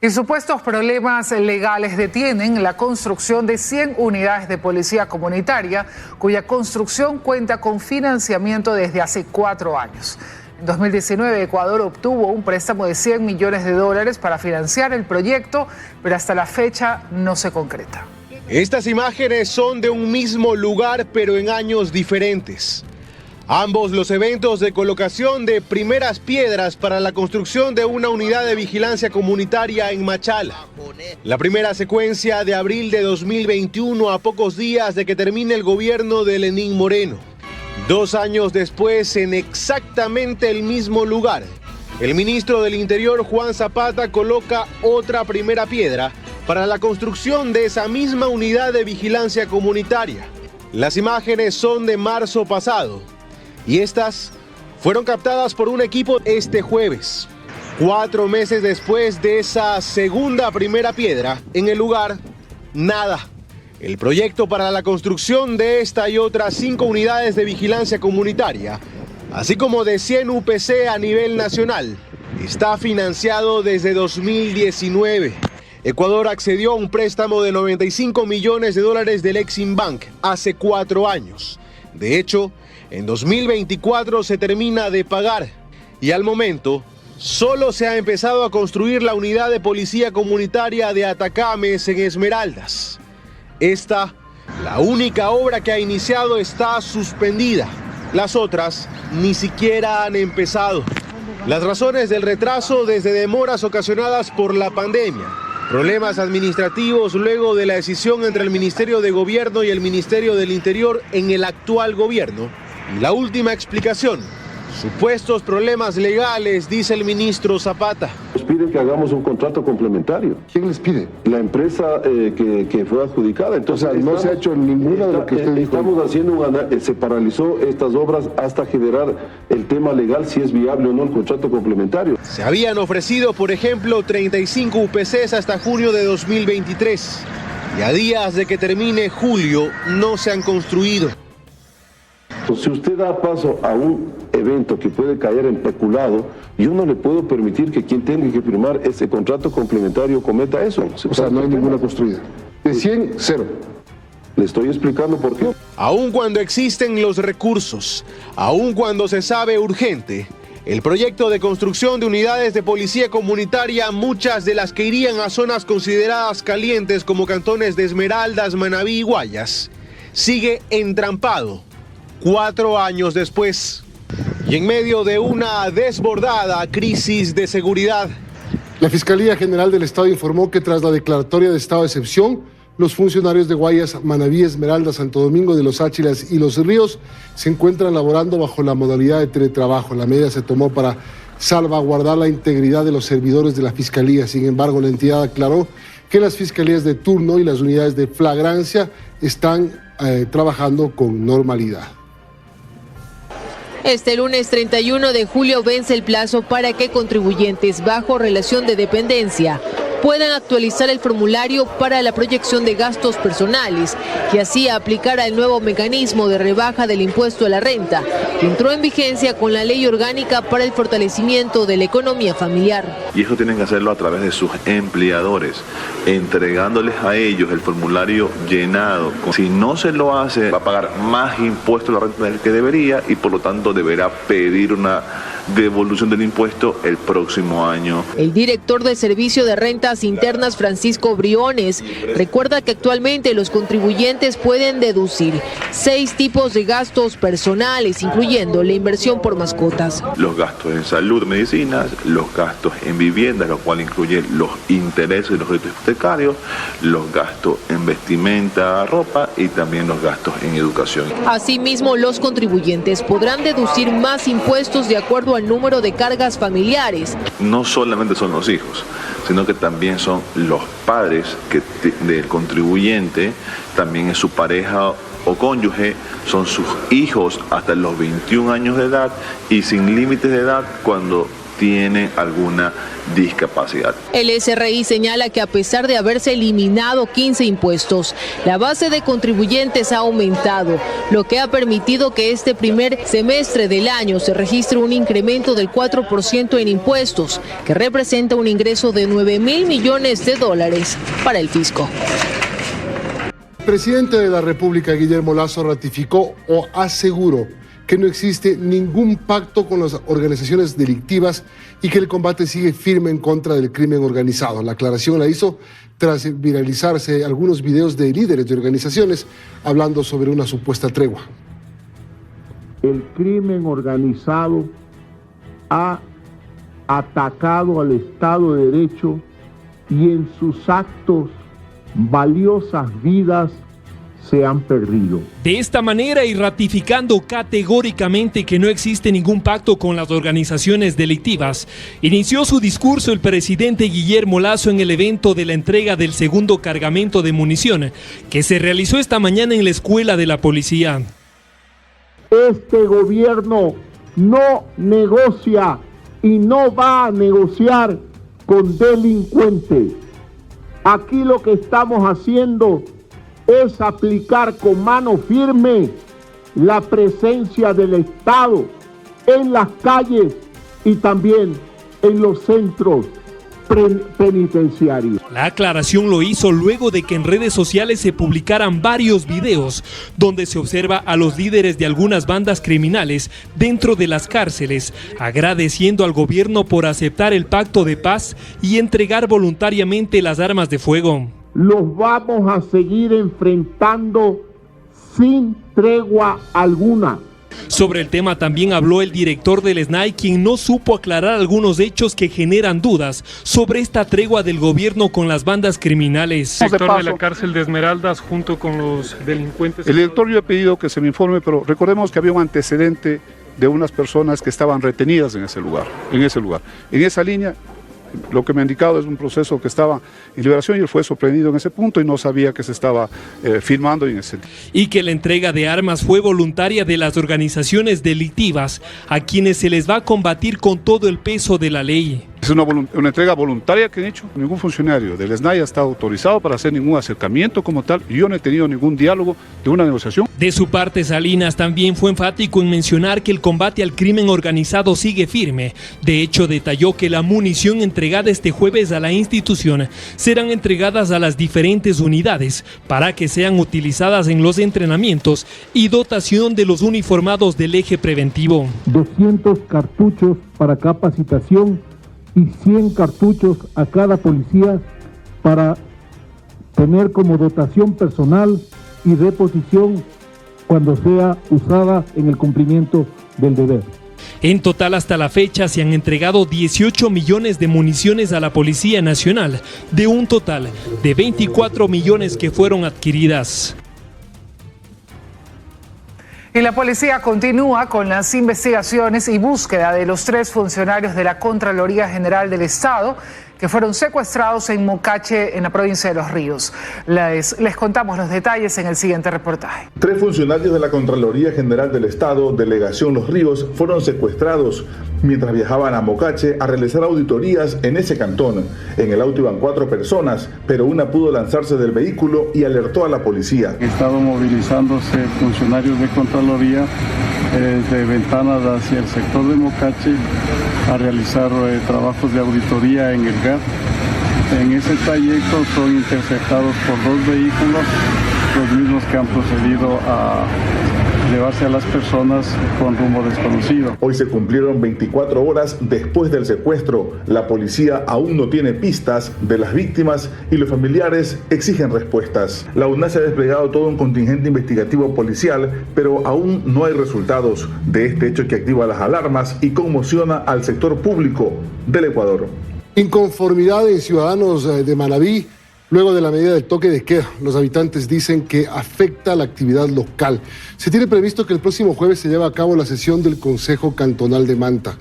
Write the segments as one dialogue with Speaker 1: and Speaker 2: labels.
Speaker 1: Y supuestos problemas legales detienen la construcción de 100 unidades de policía comunitaria, cuya construcción cuenta con financiamiento desde hace 4 años. En 2019, Ecuador obtuvo un préstamo de $100 millones para financiar el proyecto, pero hasta la fecha no se concreta.
Speaker 2: Estas imágenes son de un mismo lugar, pero en años diferentes. Ambos los eventos de colocación de primeras piedras para la construcción de una unidad de vigilancia comunitaria en Machala. La primera secuencia de abril de 2021, a pocos días de que termine el gobierno de Lenín Moreno. 2 años después, en exactamente el mismo lugar, el ministro del Interior, Juan Zapata, coloca otra primera piedra para la construcción de esa misma unidad de vigilancia comunitaria. Las imágenes son de marzo pasado. Y estas fueron captadas por un equipo este jueves. 4 meses después de esa segunda primera piedra, en el lugar, nada. El proyecto para la construcción de esta y otras 5 unidades de vigilancia comunitaria, así como de 100 UPC a nivel nacional, está financiado desde 2019. Ecuador accedió a un préstamo de $95 millones del Exim Bank hace 4 años. De hecho, en 2024 se termina de pagar y al momento solo se ha empezado a construir la unidad de policía comunitaria de Atacames en Esmeraldas. Esta, la única obra que ha iniciado, está suspendida. Las otras ni siquiera han empezado. Las razones del retraso desde demoras ocasionadas por la pandemia, problemas administrativos luego de la decisión entre el Ministerio de Gobierno y el Ministerio del Interior en el actual gobierno. Y la última explicación, supuestos problemas legales, dice el ministro Zapata.
Speaker 3: Nos piden que hagamos un contrato complementario.
Speaker 4: ¿Quién les pide?
Speaker 3: La empresa que fue adjudicada. Entonces,
Speaker 4: no se ha hecho ninguna de lo que usted dijo.
Speaker 3: Estamos haciendo se paralizó estas obras hasta generar el tema legal, si es viable o no el contrato complementario.
Speaker 2: Se habían ofrecido, por ejemplo, 35 UPCs hasta junio de 2023. Y a días de que termine julio, no se han construido.
Speaker 3: Si usted da paso a un evento que puede caer en peculado, yo no le puedo permitir que quien tenga que firmar ese contrato complementario cometa eso.
Speaker 4: O sea, no hay ninguna construida. De 100, 0.
Speaker 3: Le estoy explicando por qué.
Speaker 2: Aun cuando existen los recursos, aun cuando se sabe urgente, el proyecto de construcción de unidades de policía comunitaria, muchas de las que irían a zonas consideradas calientes como cantones de Esmeraldas, Manabí y Guayas, sigue entrampado 4 años después y en medio de una desbordada crisis de seguridad.
Speaker 4: La Fiscalía General del Estado informó que tras la declaratoria de estado de excepción, los funcionarios de Guayas, Manabí, Esmeralda, Santo Domingo de los Áchilas y Los Ríos se encuentran laborando bajo la modalidad de teletrabajo. La medida se tomó para salvaguardar la integridad de los servidores de la Fiscalía. Sin embargo, la entidad aclaró que las fiscalías de turno y las unidades de flagrancia están trabajando con normalidad.
Speaker 5: Este lunes 31 de julio vence el plazo para que contribuyentes bajo relación de dependencia puedan actualizar el formulario para la proyección de gastos personales y así aplicar el nuevo mecanismo de rebaja del impuesto a la renta, que entró en vigencia con la Ley Orgánica para el Fortalecimiento de la Economía Familiar.
Speaker 6: Y eso tienen que hacerlo a través de sus empleadores, entregándoles a ellos el formulario llenado. Si no se lo hace, va a pagar más impuesto a la renta del que debería y por lo tanto deberá pedir una devolución del impuesto el próximo año.
Speaker 5: El director de Servicio de Rentas Internas, Francisco Briones, recuerda que actualmente los contribuyentes pueden deducir 6 tipos de gastos personales, incluyendo la inversión por mascotas.
Speaker 6: Los gastos en salud, medicinas, los gastos en viviendas, lo cual incluye los intereses de los créditos hipotecarios, los gastos en vestimenta, ropa y también los gastos en educación.
Speaker 5: Asimismo, los contribuyentes podrán deducir más impuestos de acuerdo al número de cargas familiares.
Speaker 6: No solamente son los hijos, sino que también son los padres del contribuyente, también es su pareja o cónyuge, son sus hijos hasta los 21 años de edad y sin límites de edad cuando tiene alguna discapacidad.
Speaker 5: El SRI señala que a pesar de haberse eliminado 15 impuestos, la base de contribuyentes ha aumentado, lo que ha permitido que este primer semestre del año se registre un incremento del 4% en impuestos, que representa un ingreso de $9.000 millones para el fisco.
Speaker 4: El presidente de la República, Guillermo Lasso, ratificó o aseguró que no existe ningún pacto con las organizaciones delictivas y que el combate sigue firme en contra del crimen organizado. La aclaración la hizo tras viralizarse algunos videos de líderes de organizaciones hablando sobre una supuesta tregua.
Speaker 7: El crimen organizado ha atacado al Estado de Derecho y en sus actos valiosas vidas se han perdido.
Speaker 8: De esta manera, y ratificando categóricamente que no existe ningún pacto con las organizaciones delictivas, inició su discurso el presidente Guillermo Lasso en el evento de la entrega del segundo cargamento de munición que se realizó esta mañana en la Escuela de la Policía.
Speaker 7: Este gobierno no negocia y no va a negociar con delincuentes. Aquí lo que estamos haciendo es aplicar con mano firme la presencia del Estado en las calles y también en los centros penitenciarios.
Speaker 8: La aclaración lo hizo luego de que en redes sociales se publicaran varios videos donde se observa a los líderes de algunas bandas criminales dentro de las cárceles, agradeciendo al gobierno por aceptar el pacto de paz y entregar voluntariamente las armas de fuego.
Speaker 7: Los vamos a seguir enfrentando sin tregua alguna.
Speaker 8: Sobre el tema también habló el director del SNAI, quien no supo aclarar algunos hechos que generan dudas sobre esta tregua del gobierno con las bandas criminales.
Speaker 9: El director de la cárcel de Esmeraldas junto con los delincuentes.
Speaker 10: El director, yo he pedido que se me informe, pero recordemos que había un antecedente de unas personas que estaban retenidas en ese lugar. En esa línea, lo que me ha indicado es un proceso que estaba en liberación y él fue sorprendido en ese punto y no sabía que se estaba firmando en ese sentido.
Speaker 8: Y que la entrega de armas fue voluntaria de las organizaciones delictivas, a quienes se les va a combatir con todo el peso de la ley.
Speaker 10: Es una entrega voluntaria que han hecho. Ningún funcionario del SNAI ha estado autorizado para hacer ningún acercamiento como tal. Yo no he tenido ningún diálogo de una negociación.
Speaker 8: De su parte, Salinas también fue enfático en mencionar que el combate al crimen organizado sigue firme. De hecho, detalló que la munición entregada este jueves a la institución serán entregadas a las diferentes unidades para que sean utilizadas en los entrenamientos y dotación de los uniformados del eje preventivo.
Speaker 7: 200 cartuchos para capacitación y 100 cartuchos a cada policía para tener como dotación personal y reposición cuando sea usada en el cumplimiento del deber.
Speaker 8: En total, hasta la fecha, se han entregado 18 millones de municiones a la Policía Nacional, de un total de 24 millones que fueron adquiridas.
Speaker 1: Y la policía continúa con las investigaciones y búsqueda de los 3 funcionarios de la Contraloría General del Estado que fueron secuestrados en Mocache, en la provincia de Los Ríos. Les contamos los detalles en el siguiente reportaje.
Speaker 11: 3 funcionarios de la Contraloría General del Estado, Delegación Los Ríos, fueron secuestrados mientras viajaban a Mocache a realizar auditorías en ese cantón. En el auto iban 4 personas, pero una pudo lanzarse del vehículo y alertó a la policía.
Speaker 12: Estado movilizándose funcionarios de Contraloría de Ventanas hacia el sector de Mocache a realizar trabajos de auditoría en el GAR. En ese trayecto son interceptados por 2 vehículos, los mismos que han procedido a llevarse a las personas con rumbo desconocido.
Speaker 11: Hoy se cumplieron 24 horas después del secuestro. La policía aún no tiene pistas de las víctimas y los familiares exigen respuestas. La UNAS ha desplegado todo un contingente investigativo policial, pero aún no hay resultados de este hecho que activa las alarmas y conmociona al sector público del Ecuador.
Speaker 4: Inconformidad en ciudadanos de Manabí luego de la medida del toque de queda. Los habitantes dicen que afecta la actividad local. Se tiene previsto que el próximo jueves se lleve a cabo la sesión del Consejo Cantonal de Manta.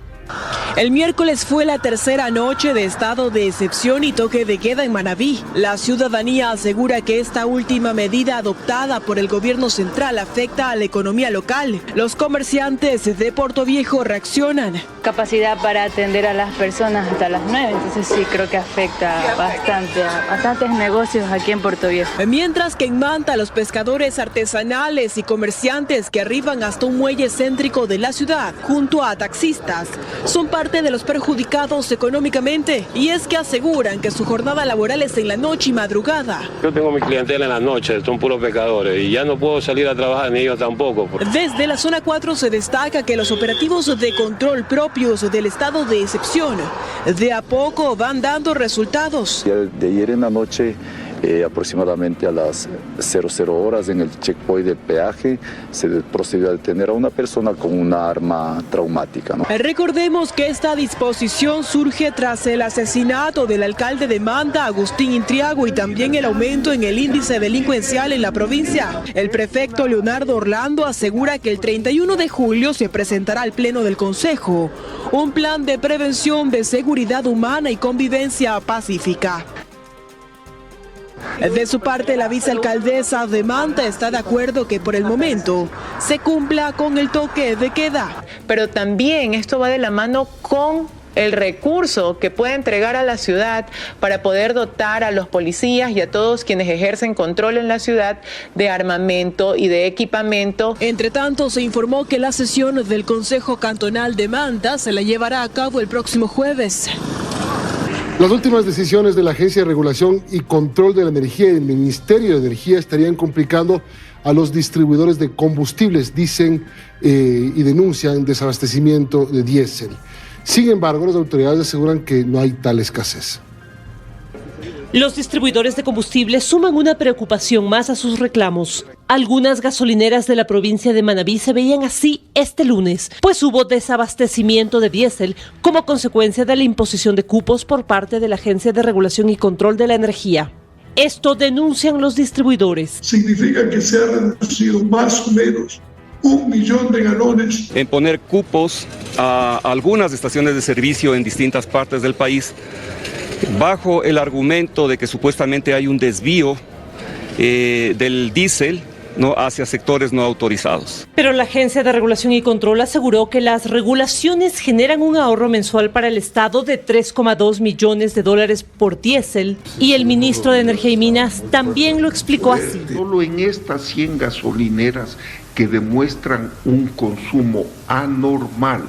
Speaker 13: El miércoles fue la tercera noche de estado de excepción y toque de queda en Manabí. La ciudadanía asegura que esta última medida adoptada por el gobierno central afecta a la economía local. Los comerciantes de Portoviejo reaccionan.
Speaker 14: Capacidad para atender a las personas hasta las 9, entonces sí creo que afecta bastante a bastantes negocios aquí en Portoviejo.
Speaker 13: Mientras que en Manta los pescadores artesanales y comerciantes que arriban hasta un muelle céntrico de la ciudad, junto a taxistas, son parte de los perjudicados económicamente, y es que aseguran que su jornada laboral es en la noche y madrugada.
Speaker 15: Yo tengo mi clientela en la noche, son puros pescadores y ya no puedo salir a trabajar ni ellos tampoco.
Speaker 13: Desde la zona 4 se destaca que los operativos de control propios del estado de excepción de a poco van dando resultados.
Speaker 16: De ayer en la noche, aproximadamente a las 00 horas en el checkpoint del peaje, se procedió a detener a una persona con una arma traumática, ¿no?
Speaker 13: Recordemos que esta disposición surge tras el asesinato del alcalde de Manta, Agustín Intriago, y también el aumento en el índice delincuencial en la provincia. El prefecto Leonardo Orlando asegura que el 31 de julio se presentará al Pleno del Consejo un plan de prevención de seguridad humana y convivencia pacífica. De su parte, la vicealcaldesa de Manta está de acuerdo que por el momento se cumpla con el toque de queda.
Speaker 17: Pero también esto va de la mano con el recurso que puede entregar a la ciudad para poder dotar a los policías y a todos quienes ejercen control en la ciudad de armamento y de equipamiento.
Speaker 13: Entre tanto, se informó que la sesión del Consejo Cantonal de Manta se la llevará a cabo el próximo jueves.
Speaker 4: Las últimas decisiones de la Agencia de Regulación y Control de la Energía y el Ministerio de Energía estarían complicando a los distribuidores de combustibles, dicen y denuncian desabastecimiento de diésel. Sin embargo, las autoridades aseguran que no hay tal escasez.
Speaker 18: Los distribuidores de combustible suman una preocupación más a sus reclamos. Algunas gasolineras de la provincia de Manabí se veían así este lunes, pues hubo desabastecimiento de diésel como consecuencia de la imposición de cupos por parte de la Agencia de Regulación y Control de la Energía. Esto denuncian los distribuidores.
Speaker 19: Significa que se ha reducido más o menos 1 millón de galones.
Speaker 20: En poner cupos a algunas estaciones de servicio en distintas partes del país, bajo el argumento de que supuestamente hay un desvío del diésel, ¿no?, hacia sectores no autorizados.
Speaker 18: Pero la Agencia de Regulación y Control aseguró que las regulaciones generan un ahorro mensual para el Estado de $3,2 millones por diésel, y el ministro de Energía y Minas también lo explicó así.
Speaker 21: Solo en estas 100 gasolineras que demuestran un consumo anormal,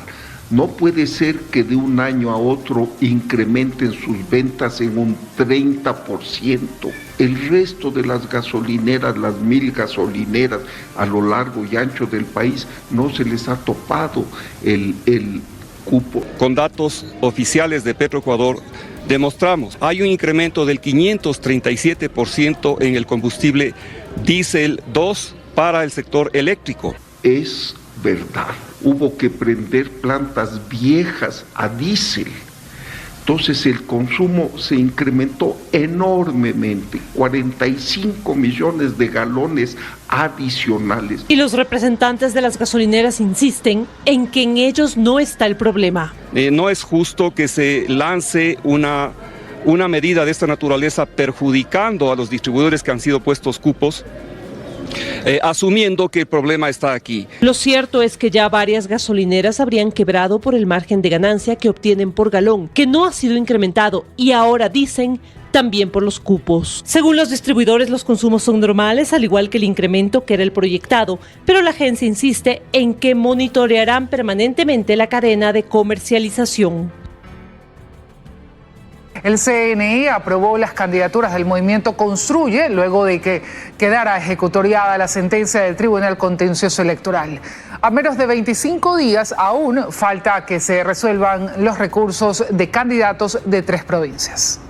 Speaker 21: no puede ser que de un año a otro incrementen sus ventas en un 30%. El resto de las gasolineras, las 1000 gasolineras a lo largo y ancho del país, no se les ha topado el cupo.
Speaker 20: Con datos oficiales de Petroecuador demostramos, hay un incremento del 537% en el combustible diésel 2 para el sector eléctrico.
Speaker 21: Es verdad, hubo que prender plantas viejas a diésel. Entonces el consumo se incrementó enormemente, 45 millones de galones adicionales.
Speaker 18: Y los representantes de las gasolineras insisten en que en ellos no está el problema.
Speaker 20: No es justo que se lance una medida de esta naturaleza perjudicando a los distribuidores que han sido puestos cupos, asumiendo que el problema está aquí.
Speaker 18: Lo cierto es que ya varias gasolineras habrían quebrado por el margen de ganancia que obtienen por galón, que no ha sido incrementado, y ahora dicen también por los cupos. Según los distribuidores, los consumos son normales, al igual que el incremento que era el proyectado, pero la agencia insiste en que monitorearán permanentemente la cadena de comercialización.
Speaker 1: El CNI aprobó las candidaturas del movimiento Construye luego de que quedara ejecutoriada la sentencia del Tribunal Contencioso Electoral. A menos de 25 días aún falta que se resuelvan los recursos de candidatos de 3 provincias.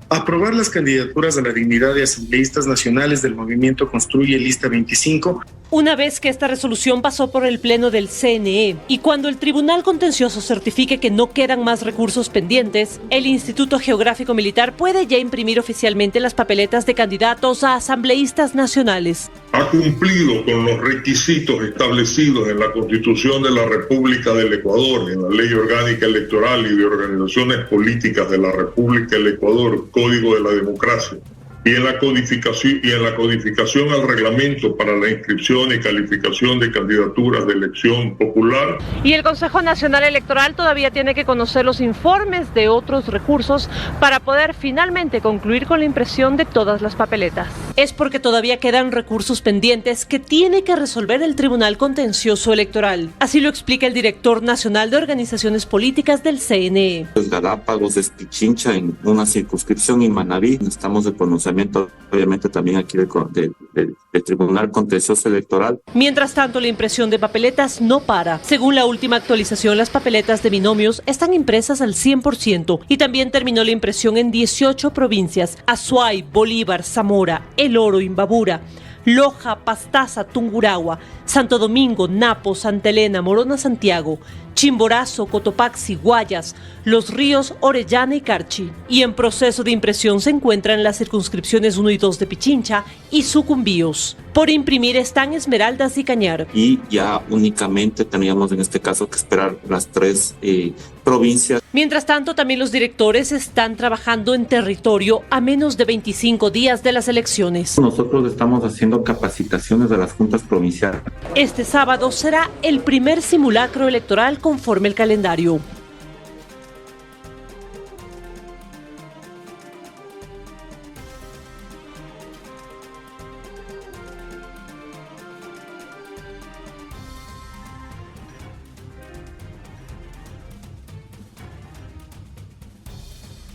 Speaker 22: Aprobar las candidaturas a la dignidad de asambleístas nacionales del movimiento Construye Lista 25.
Speaker 18: Una vez que esta resolución pasó por el Pleno del CNE y cuando el Tribunal Contencioso certifique que no quedan más recursos pendientes, el Instituto Geográfico Militar puede ya imprimir oficialmente las papeletas de candidatos a asambleístas nacionales.
Speaker 19: ha cumplido con los requisitos establecidos en la Constitución de la República del Ecuador, en la Ley Orgánica Electoral y de Organizaciones Políticas de la República del Ecuador, Código de la Democracia, y en la codificación al reglamento para la inscripción y calificación de candidaturas de elección popular.
Speaker 18: Y el Consejo Nacional Electoral todavía tiene que conocer los informes de otros recursos para poder finalmente concluir con la impresión de todas las papeletas. Es porque todavía quedan recursos pendientes que tiene que resolver el Tribunal Contencioso Electoral. Así lo explica el director nacional de organizaciones políticas del CNE.
Speaker 2: Galápagos, es Pichincha en una circunscripción y Manabí. Estamos de conocer obviamente también aquí del Tribunal Contencioso Electoral.
Speaker 18: Mientras tanto, la impresión de papeletas no para. Según la última actualización, las papeletas de binomios están impresas al 100% y también terminó la impresión en 18 provincias: Azuay, Bolívar, Zamora, El Oro, Imbabura, Loja, Pastaza, Tungurahua, Santo Domingo, Napo, Santa Elena, Morona, Santiago, Chimborazo, Cotopaxi, Guayas, Los Ríos, Orellana y Carchi. Y en proceso de impresión se encuentran las circunscripciones 1 y 2 de Pichincha y Sucumbíos. Por imprimir están Esmeraldas y Cañar.
Speaker 2: Y ya únicamente teníamos en este caso que esperar las 3 provincias.
Speaker 18: Mientras tanto, también los directores están trabajando en territorio a menos de 25 días de las elecciones.
Speaker 2: Nosotros estamos haciendo capacitaciones de las juntas provinciales.
Speaker 18: Este sábado será el primer simulacro electoral conforme el calendario.